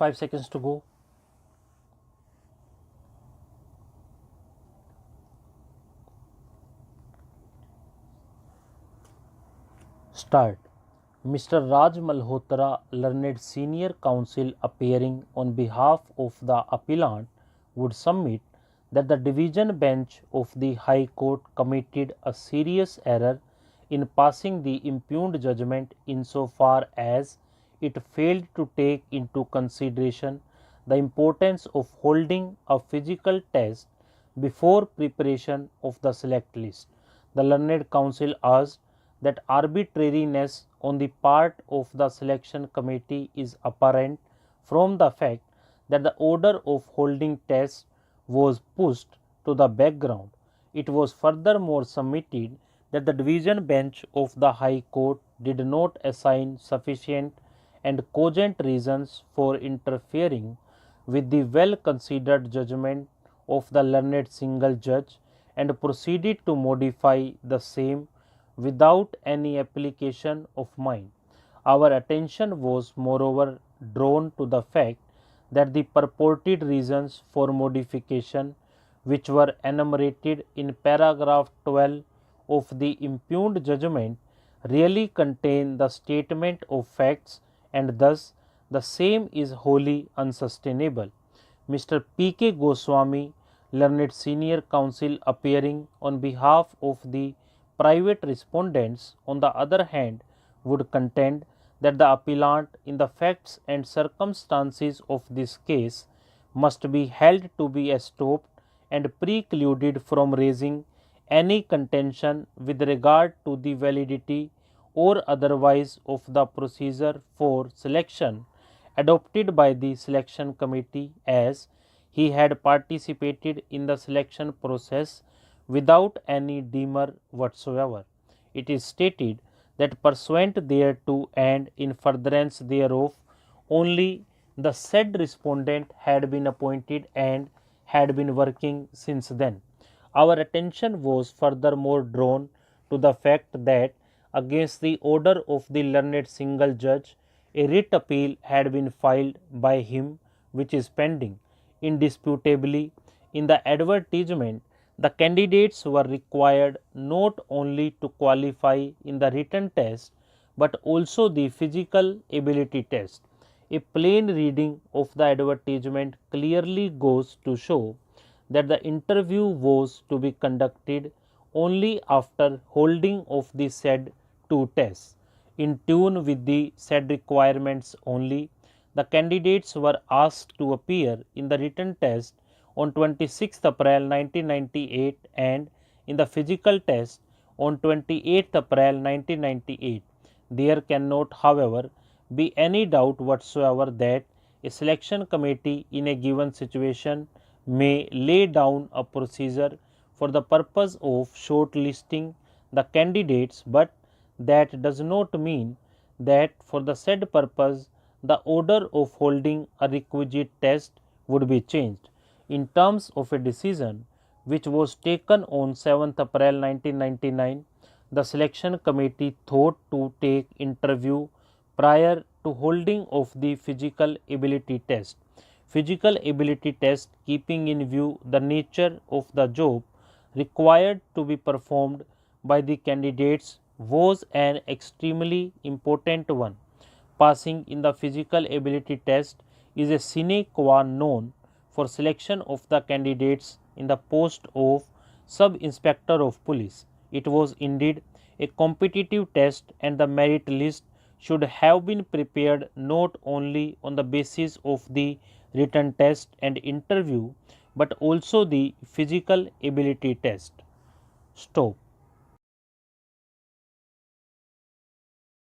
5 seconds to go. Start. Mr. Raj Malhotra, learned senior counsel appearing on behalf of the appellant, would submit that the division bench of the High Court committed a serious error in passing the impugned judgment insofar as it failed to take into consideration the importance of holding a physical test before preparation of the select list. The learned counsel asked that arbitrariness on the part of the selection committee is apparent from the fact that the order of holding tests was pushed to the background. It was furthermore submitted that the division bench of the High Court did not assign sufficient and cogent reasons for interfering with the well considered judgment of the learned single judge and proceeded to modify the same without any application of mine. Our attention was moreover drawn to the fact that the purported reasons for modification, which were enumerated in paragraph 12 of the impugned judgment, really contain the statement of facts, and thus the same is wholly unsustainable. Mr. P. K. Goswami, learned senior counsel appearing on behalf of the private respondents, on the other hand, would contend that the appellant in the facts and circumstances of this case must be held to be estopped and precluded from raising any contention with regard to the validity or otherwise of the procedure for selection adopted by the selection committee, as he had participated in the selection process without any demur whatsoever. It is stated that pursuant thereto and in furtherance thereof, only the said respondent had been appointed and had been working since then. Our attention was furthermore drawn to the fact that against the order of the learned single judge, a writ appeal had been filed by him, which is pending. Indisputably, in the advertisement, the candidates were required not only to qualify in the written test but also the physical ability test. A plain reading of the advertisement clearly goes to show that the interview was to be conducted only after holding of the said two tests. In tune with the said requirements only, the candidates were asked to appear in the written test on 26th April 1998 and in the physical test on 28th April 1998. There cannot, however, be any doubt whatsoever that a selection committee in a given situation may lay down a procedure for the purpose of shortlisting the candidates, but that does not mean that for the said purpose the order of holding a requisite test would be changed. In terms of a decision which was taken on 7th April 1999, the selection committee thought to take interview prior to holding of the physical ability test. Physical ability test, keeping in view the nature of the job required to be performed by the candidates, was an extremely important one. Passing in the physical ability test is a sine qua non for selection of the candidates in the post of Sub-Inspector of Police. It was indeed a competitive test, and the merit list should have been prepared not only on the basis of the written test and interview but also the physical ability test. Stop.